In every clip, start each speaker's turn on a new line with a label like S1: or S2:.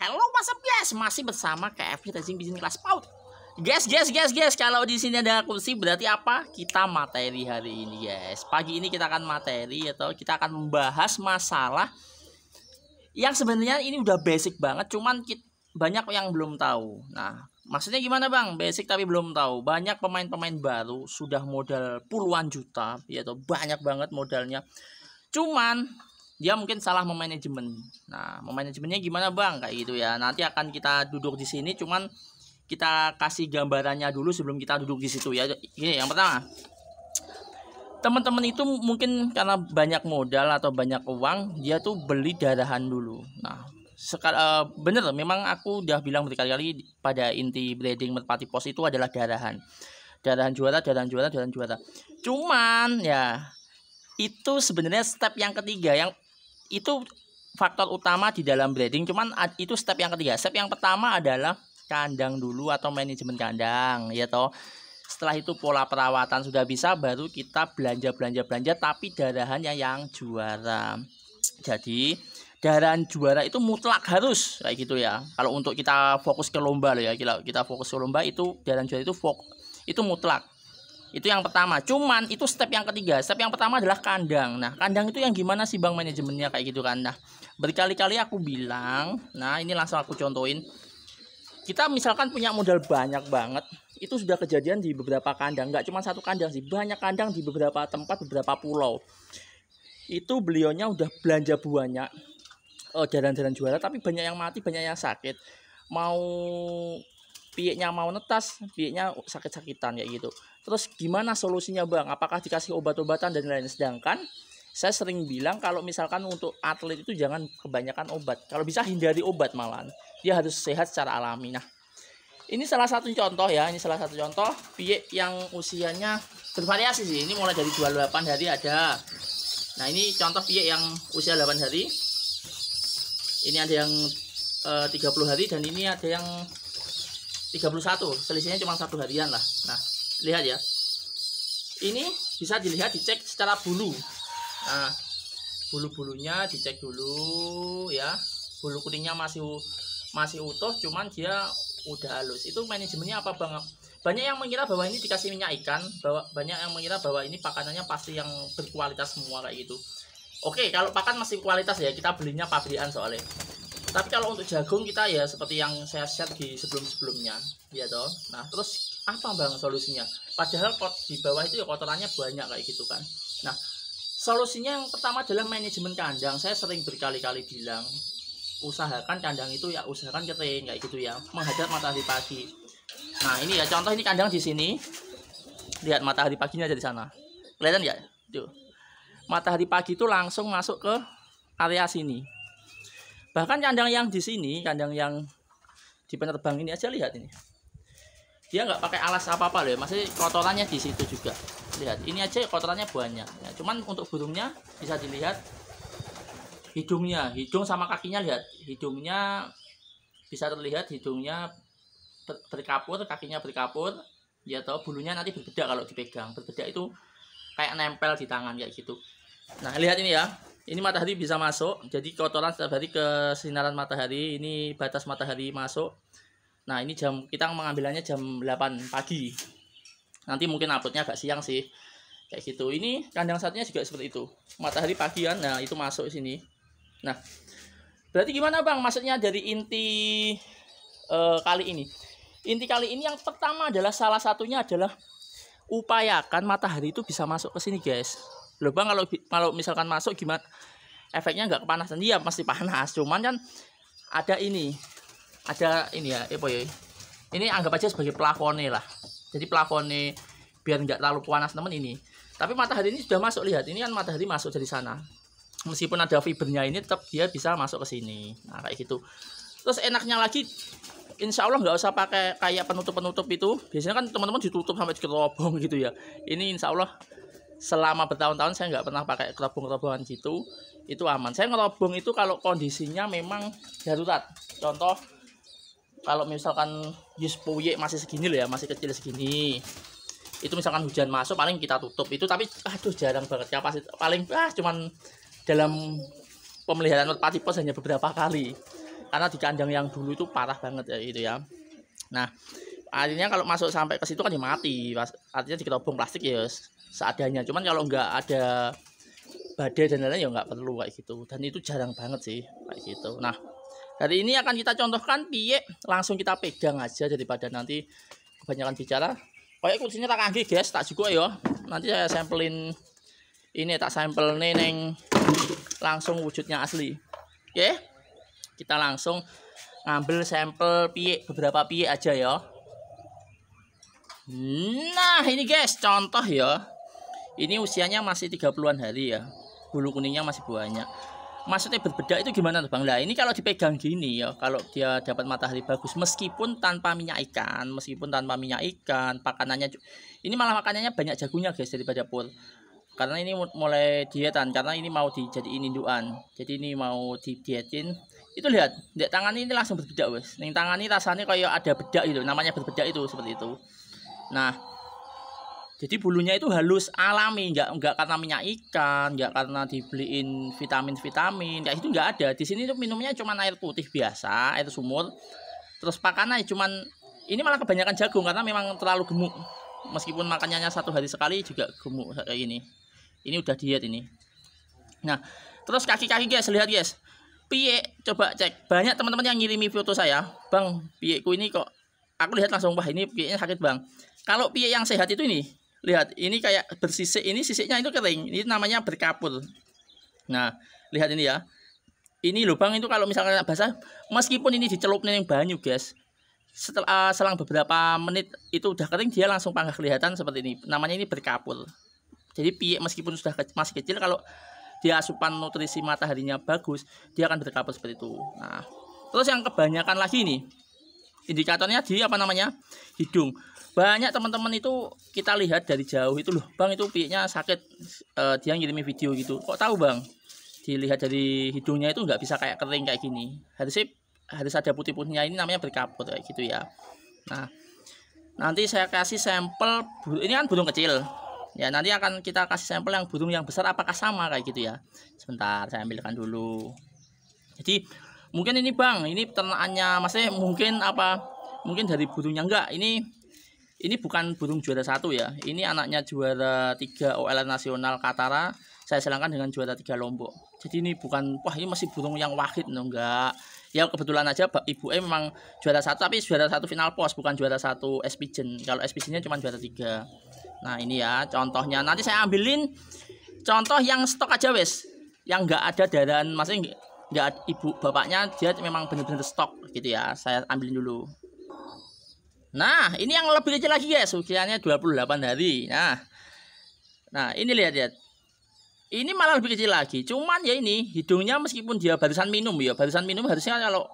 S1: Hello, what's up guys? Masih bersama KFV Racing Business Class PAUD. Guys, kalau di sini ada kursi berarti apa? Kita materi hari ini, guys. Pagi ini kita akan materi atau kita akan membahas masalah yang sebenarnya ini udah basic banget, cuman banyak yang belum tahu. Nah, maksudnya gimana bang? Basic tapi belum tahu. Banyak pemain-pemain baru sudah modal puluhan juta, ya atau banyak banget modalnya. Cuman dia mungkin salah memanajemen. Nah, memanajemennya gimana bang? Kayak gitu ya. Nanti akan kita duduk di sini, cuman kita kasih gambarannya dulu sebelum kita duduk di situ ya. Ini yang pertama, teman-teman itu mungkin karena banyak modal atau banyak uang, dia tuh beli darahan dulu. Nah, bener, memang aku udah bilang berkali-kali pada inti breeding merpati pos itu adalah darahan juara. Cuman ya itu sebenarnya step yang ketiga, yang itu faktor utama di dalam breeding, cuman itu step yang ketiga. Step yang pertama adalah kandang dulu atau manajemen kandang, ya toh. Setelah itu pola perawatan sudah bisa, baru kita belanja, tapi darahannya yang juara. Jadi darahan juara itu mutlak harus kayak gitu ya. Kalau untuk kita fokus ke lomba loh ya, kita fokus ke lomba, itu darahan juara itu mutlak. Itu yang pertama. Cuman itu step yang ketiga. Step yang pertama adalah kandang. Nah, kandang itu yang gimana sih bang manajemennya kayak gitu kan. Nah, berkali-kali aku bilang, nah ini langsung aku contohin. Kita misalkan punya modal banyak banget, itu sudah kejadian di beberapa kandang. Nggak cuma satu kandang sih, banyak kandang di beberapa tempat, beberapa pulau. Itu beliaunya udah belanja banyak darahan juara, tapi banyak yang mati, banyak yang sakit. Mau pieknya mau netas, pieknya sakit-sakitan kayak gitu. Terus gimana solusinya bang? Apakah dikasih obat-obatan dan lain-lain? Sedangkan saya sering bilang kalau misalkan untuk atlet itu jangan kebanyakan obat. Kalau bisa hindari obat malahan. Dia harus sehat secara alami. Nah, ini salah satu contoh ya. Ini salah satu contoh piek yang usianya bervariasi sih. Ini mulai dari 28 hari ada. Nah, ini contoh piek yang usia 8 hari. Ini ada yang 30 hari dan ini ada yang 31, selisihnya cuma 1 harian lah. Nah, lihat ya, ini bisa dilihat, dicek secara bulu. Nah, bulu-bulunya dicek dulu ya, bulu kuningnya masih utuh, cuman dia udah halus. Itu manajemennya apa bang? Banyak yang mengira bahwa ini dikasih minyak ikan, banyak yang mengira bahwa ini pakanannya pasti yang berkualitas semua kayak gitu. Oke, kalau pakan masih kualitas ya, kita belinya pabrikan soalnya. Tapi kalau untuk jagung kita ya seperti yang saya share di sebelumnya, ya toh. Nah, terus apa bang solusinya? Padahal di bawah itu ya kotorannya banyak kayak gitu kan. Nah, solusinya yang pertama adalah manajemen kandang. Saya sering berkali-kali bilang, usahakan kandang itu ya usahakan kering kayak gitu ya, menghadap matahari pagi. Nah, ini ya contoh, ini kandang di sini. Lihat matahari paginya ada di sana. Kelihatan ya? Tuh. Matahari pagi itu langsung masuk ke area sini. Bahkan kandang yang di sini, kandang yang di penerbang ini aja, lihat ini. Dia nggak pakai alas apa-apa loh, masih kotorannya di situ juga. Lihat, ini aja kotorannya banyak. Ya, cuman untuk burungnya bisa dilihat hidungnya, hidung sama kakinya, lihat. Hidungnya bisa terlihat, hidungnya berkapur, kakinya berkapur. Ya tahu, bulunya nanti berbedak kalau dipegang. Berbedak itu kayak nempel di tangan kayak gitu. Nah, lihat ini ya. Ini matahari bisa masuk, jadi kotoran setiap hari ke sinaran matahari, ini batas matahari masuk. Nah, ini kita mengambilannya jam 8 pagi. Nanti mungkin uploadnya agak siang sih. Kayak gitu. Ini kandang satunya juga seperti itu. Matahari pagi kan, nah itu masuk sini. Nah, berarti gimana bang? Maksudnya dari inti kali ini. Inti kali ini yang pertama adalah, salah satunya adalah upayakan matahari itu bisa masuk ke sini guys. Loh bang, kalau misalkan masuk gimana? Efeknya nggak kepanasan? Iya pasti panas, cuman kan ada ini ya, ini anggap aja sebagai plafone lah. Jadi plafone biar nggak terlalu panas temen ini. Tapi matahari ini sudah masuk, lihat ini kan matahari masuk dari sana. Meskipun ada fibernya ini, tetap dia bisa masuk ke sini. Nah kayak gitu. Terus enaknya lagi, insya Allah nggak usah pakai kayak penutup itu. Biasanya kan teman-teman ditutup sampai kerobong gitu ya. Ini insya Allah selama bertahun-tahun saya nggak pernah pakai kerobong-kerobongan gitu, itu aman. Saya ngerobong itu kalau kondisinya memang darurat. Contoh, kalau misalkan puye masih segini loh ya, masih kecil segini, itu misalkan hujan masuk paling kita tutup itu, tapi aduh jarang banget paling cuman dalam pemeliharaan merpati pos hanya beberapa kali. karena di kandang yang dulu itu parah banget ya itu ya. Nah akhirnya kalau masuk sampai ke situ kan dia mati, artinya dikerobong plastik ya seadanya. Cuman kalau nggak ada badai dan lain-lain ya nggak perlu kayak gitu, dan itu jarang banget sih kayak gitu. Nah hari ini akan kita contohkan piye langsung kita pegang aja daripada nanti kebanyakan bicara. Kayak kuncinya tak kaki guys, tak juga ya. Nanti saya sampelin ini, tak sampel neng langsung wujudnya asli. Oke, kita langsung ngambil sampel piye, beberapa piye aja ya. Nah ini guys contoh ya. Ini usianya masih 30-an hari ya. Bulu kuningnya masih banyak. Maksudnya berbeda itu gimana tuh Bang? Nah ini kalau dipegang gini ya, kalau dia dapat matahari bagus meskipun tanpa minyak ikan, pakanannya ini malah makanannya banyak jagunya guys daripada pur. Karena ini mulai dietan, karena ini mau dijadiin indukan. Jadi ini mau didietin. Itu lihat, di tangan ini langsung berbedak wes. Ning tangan ini rasanya kayak ada bedak itu, namanya berbedak itu seperti itu. Nah, jadi bulunya itu halus alami, nggak karena minyak ikan, nggak karena dibeliin vitamin kayak itu, nggak ada. Di sini tuh minumnya cuma air putih biasa, air sumur. Terus pakannya cuman ini malah kebanyakan jagung karena memang terlalu gemuk. Meskipun makanannya 1 hari sekali juga gemuk kayak gini. Ini udah diet ini. Nah, terus kaki-kaki guys, lihat guys. Piye coba cek. Banyak teman-teman yang ngirimi foto saya, "Bang, piyeku ini kok." Aku lihat langsung, wah ini piyeknya sakit, Bang. Kalau piye yang sehat itu ini, lihat, ini kayak bersisik, ini sisiknya itu kering, ini namanya berkapur. Nah, lihat ini ya. Ini lubang itu kalau misalnya basah, meskipun ini dicelupin yang banyu, guys. Setelah selang beberapa menit itu udah kering, dia langsung panggah kelihatan seperti ini. Namanya ini berkapur. Jadi piye meskipun sudah masih kecil, kalau dia asupan nutrisi mataharinya bagus, dia akan berkapur seperti itu. Nah, terus yang kebanyakan lagi nih, indikatornya di apa namanya? Hidung. Banyak teman-teman itu kita lihat dari jauh itu, loh Bang itu piyeknya sakit, dia ngirimin video gitu. Kok tahu Bang? Dilihat dari hidungnya itu nggak bisa kayak kering kayak gini. Harus ada putih-putihnya, ini namanya berkapur kayak gitu ya. Nah nanti saya kasih sampel, ini kan burung kecil ya, nanti akan kita kasih sampel yang burung yang besar apakah sama kayak gitu ya. Sebentar saya ambilkan dulu. Jadi mungkin ini Bang, ini ternakannya maksudnya mungkin dari burungnya enggak, ini bukan burung juara 1 ya. Ini anaknya juara 3 OL nasional Katara. Saya silangkan dengan juara 3 Lombok. Jadi ini bukan, wah ini masih burung yang wahid, enggak. Ya kebetulan aja Ibu memang juara 1, tapi juara 1 final pos, bukan juara 1 S-Pigeon. Kalau S-Pigeonnya cuma juara 3. Nah ini ya contohnya. Nanti saya ambilin contoh yang stok aja wes. Yang enggak ada darahan, maksudnya enggak ibu bapaknya, dia memang benar-benar stok gitu ya. Saya ambilin dulu. Nah ini yang lebih kecil lagi guys, usianya 28 hari. Nah ini lihat. Ini malah lebih kecil lagi. Cuman ya ini hidungnya meskipun dia barusan minum ya, harusnya kalau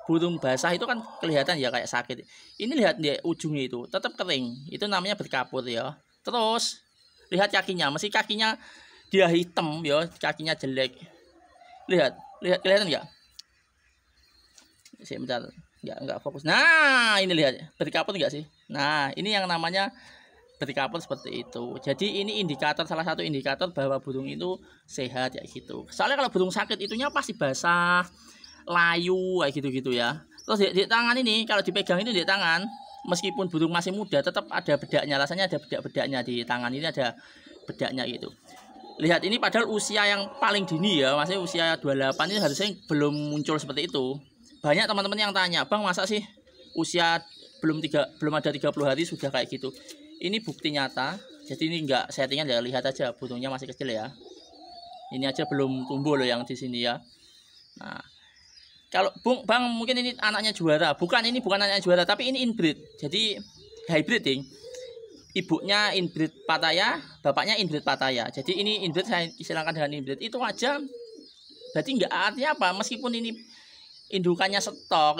S1: burung basah itu kan kelihatan ya kayak sakit. Ini lihat dia ujungnya itu tetap kering. Itu namanya berkapur ya. Terus lihat kakinya, meski kakinya dia hitam ya, kakinya jelek. Lihat kelihatan nggak? Sebentar. Enggak fokus. Nah ini lihat berkapur enggak sih? Nah ini yang namanya berkapur seperti itu. Jadi ini salah satu indikator bahwa burung itu sehat ya gitu. Soalnya kalau burung sakit itunya pasti basah, layu kayak gitu ya. Terus di tangan ini kalau dipegang itu di tangan, meskipun burung masih muda tetap ada bedaknya, rasanya ada bedak-bedaknya di tangan ini, ada bedaknya gitu. Lihat ini padahal usia yang paling dini ya, masih usia 28, ini harusnya belum muncul seperti itu. Banyak teman-teman yang tanya, "Bang, masa sih usia belum ada 30 hari sudah kayak gitu?" Ini bukti nyata. Jadi ini enggak settingan ya, lihat aja burungnya masih kecil ya. Ini aja belum tumbuh loh yang di sini ya. Nah, kalau Bang mungkin ini anaknya juara. Ini bukan anaknya juara, tapi ini inbreed. Jadi hybriding. Ibunya inbreed Pattaya, bapaknya inbreed Pattaya. Jadi ini inbreed, saya istilahkan dengan inbreed. Itu aja berarti enggak, artinya apa? Meskipun ini indukannya stok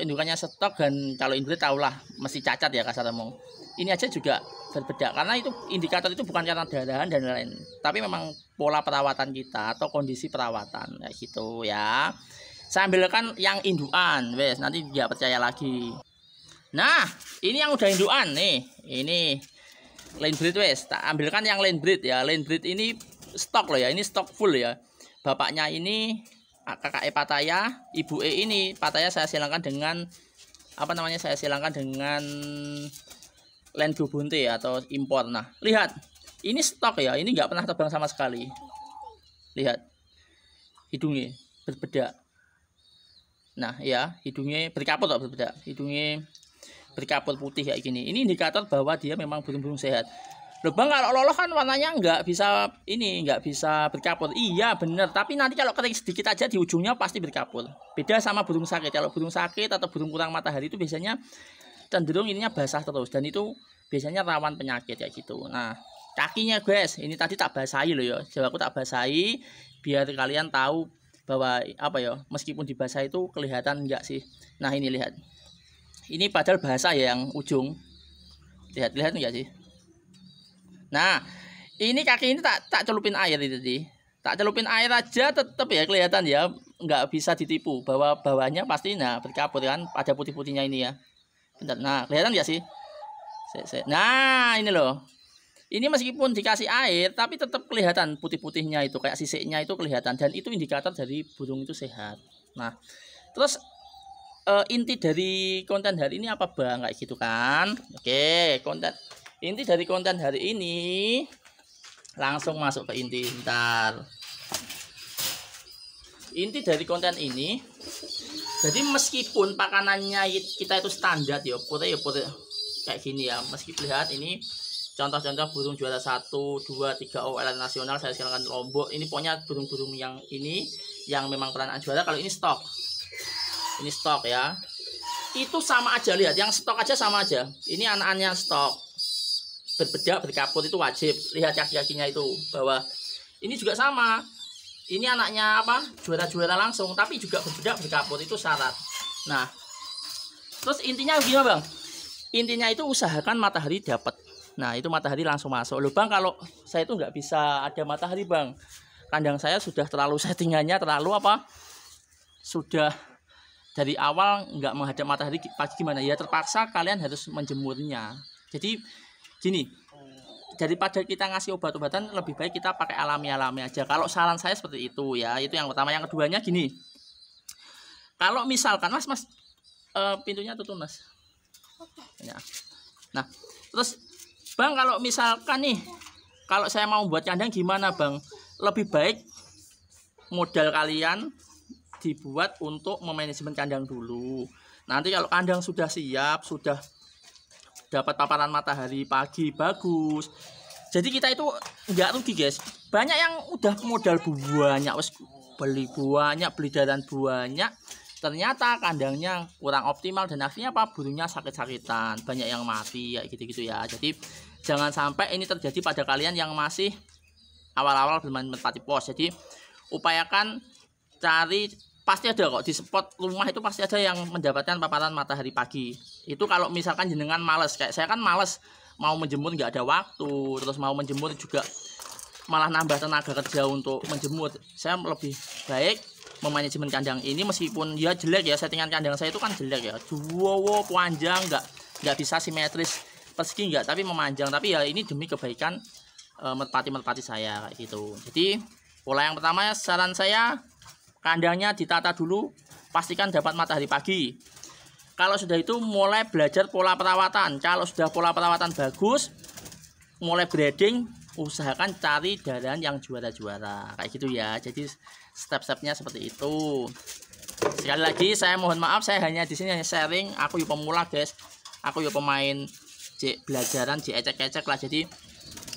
S1: dan kalau inbreed tahulah mesti cacat ya kasar ngomong. Ini aja juga berbeda karena itu indikator itu bukan karena darahan dan lain, tapi memang pola perawatan kita atau kondisi perawatan kayak gitu ya. Saya ambilkan yang indukan, wes nanti dia percaya lagi. Nah ini yang udah indukan nih, ini line breed wes, tak ambilkan yang line breed ya. Line breed ini stok loh ya, ini stok full ya. Bapaknya ini kakak Pattaya, ibu ini Pattaya saya silangkan dengan apa namanya, saya silangkan dengan Lendu Bunte atau impor. Nah, lihat, ini stok ya, ini nggak pernah terbang sama sekali. Lihat, hidungnya berbeda. Nah, ya, hidungnya berkaput atau berbeda. Hidungnya berkaput putih kayak gini. Ini indikator bahwa dia memang burung-burung sehat. Loh bang, kalau loloh kan warnanya nggak bisa ini, nggak bisa berkaput. Iya bener, tapi nanti kalau kering sedikit aja di ujungnya pasti berkaput. Beda sama burung sakit. Kalau burung sakit atau burung kurang matahari itu biasanya cenderung ininya basah terus, dan itu biasanya rawan penyakit ya gitu. Nah, kakinya guys, ini tadi tak basahi loh ya. Jadi aku tak basahi biar kalian tahu bahwa apa ya, meskipun dibasah itu kelihatan enggak sih. Nah, ini lihat. Ini padahal basah ya yang ujung. Lihat enggak sih? Nah, ini kaki ini tak celupin air itu tadi. Tak celupin air aja tetap ya kelihatan ya, nggak bisa ditipu bahwa bawahnya pasti nah berkaput kan, ada putih-putihnya ini ya. Bentar, nah kelihatan nggak sih? Nah, ini loh. Ini meskipun dikasih air tapi tetap kelihatan putih-putihnya itu, kayak sisiknya itu kelihatan, dan itu indikator dari burung itu sehat. Nah, terus inti dari konten hari ini apa bang? Kayak gitu kan? Oke, inti dari konten hari ini, langsung masuk ke inti. Bentar. Inti dari konten ini, jadi meskipun pakanannya kita itu standar ya, putih kayak gini ya. Meskipun lihat ini contoh-contoh burung juara 1, 2, 3 OL nasional, saya silakan Lombok. Ini pokoknya burung-burung yang ini yang memang peranaan juara. Kalau ini stok. Ini stok ya. Itu sama aja, lihat, yang stok aja sama aja. Ini anak-anaknya stok. Berbeda berkaput itu wajib. Lihat kaki-kakinya itu, bahwa ini juga sama. Ini anaknya apa, juara-juara langsung, tapi juga berbeda berkaput, itu syarat. Nah, terus intinya gimana bang? Intinya itu usahakan matahari dapat. Nah, itu matahari langsung masuk. Loh bang, kalau saya itu nggak bisa ada matahari bang, kandang saya sudah terlalu settingannya terlalu apa, sudah dari awal nggak menghadap matahari pagi, gimana ya? Terpaksa kalian harus menjemurnya. Jadi gini, daripada kita ngasih obat-obatan, lebih baik kita pakai alami-alami aja. Kalau saran saya seperti itu ya. Itu yang pertama. Yang keduanya gini, kalau misalkan mas pintunya tutup mas ya. Nah, terus bang, kalau misalkan nih, kalau saya mau buat kandang gimana bang? Lebih baik modal kalian dibuat untuk memanajemen kandang dulu. Nanti kalau kandang sudah siap, sudah dapat paparan matahari pagi bagus, jadi kita itu nggak rugi guys. Banyak yang udah modal banyak, beli banyak, beli dan banyak, ternyata kandangnya kurang optimal, dan akhirnya apa, burungnya sakit-sakitan, banyak yang mati ya gitu-gitu ya. Jadi jangan sampai ini terjadi pada kalian yang masih awal-awal bermain merpati pos. Jadi upayakan cari, pasti ada kok di spot rumah itu, pasti ada yang mendapatkan paparan matahari pagi. Itu kalau misalkan jenengan males, kayak saya kan males, mau menjemur nggak ada waktu, terus mau menjemur juga malah nambah tenaga kerja untuk menjemur. Saya lebih baik memanajemen kandang ini, meskipun ya jelek ya, settingan kandang saya itu kan jelek ya, wow panjang, nggak bisa simetris persegi nggak, tapi memanjang. Tapi ya ini demi kebaikan merpati saya kayak gitu. Jadi pola yang pertama, saran saya, kandangnya ditata dulu, pastikan dapat matahari pagi. Kalau sudah itu mulai belajar pola perawatan. Kalau sudah pola perawatan bagus, mulai breeding, usahakan cari daran yang juara-juara kayak gitu ya. Jadi step-stepnya seperti itu. Sekali lagi saya mohon maaf, saya hanya di sini hanya sharing. Aku yuk pemula guys, aku yuk pemain belajaran, ecek-ecek lah. Jadi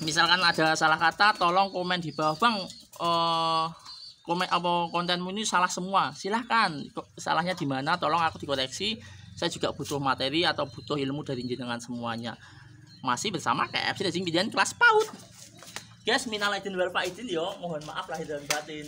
S1: misalkan ada salah kata, tolong komen di bawah bang, komen apa kontenmu ini salah semua, silahkan, salahnya di mana, tolong aku dikoreksi. Saya juga butuh materi atau butuh ilmu dari jenengan semuanya. Masih bersama KFC Racing Bidian kelas PAUD guys. Minal aidin wal faizin yo, mohon maaf lahir dan batin.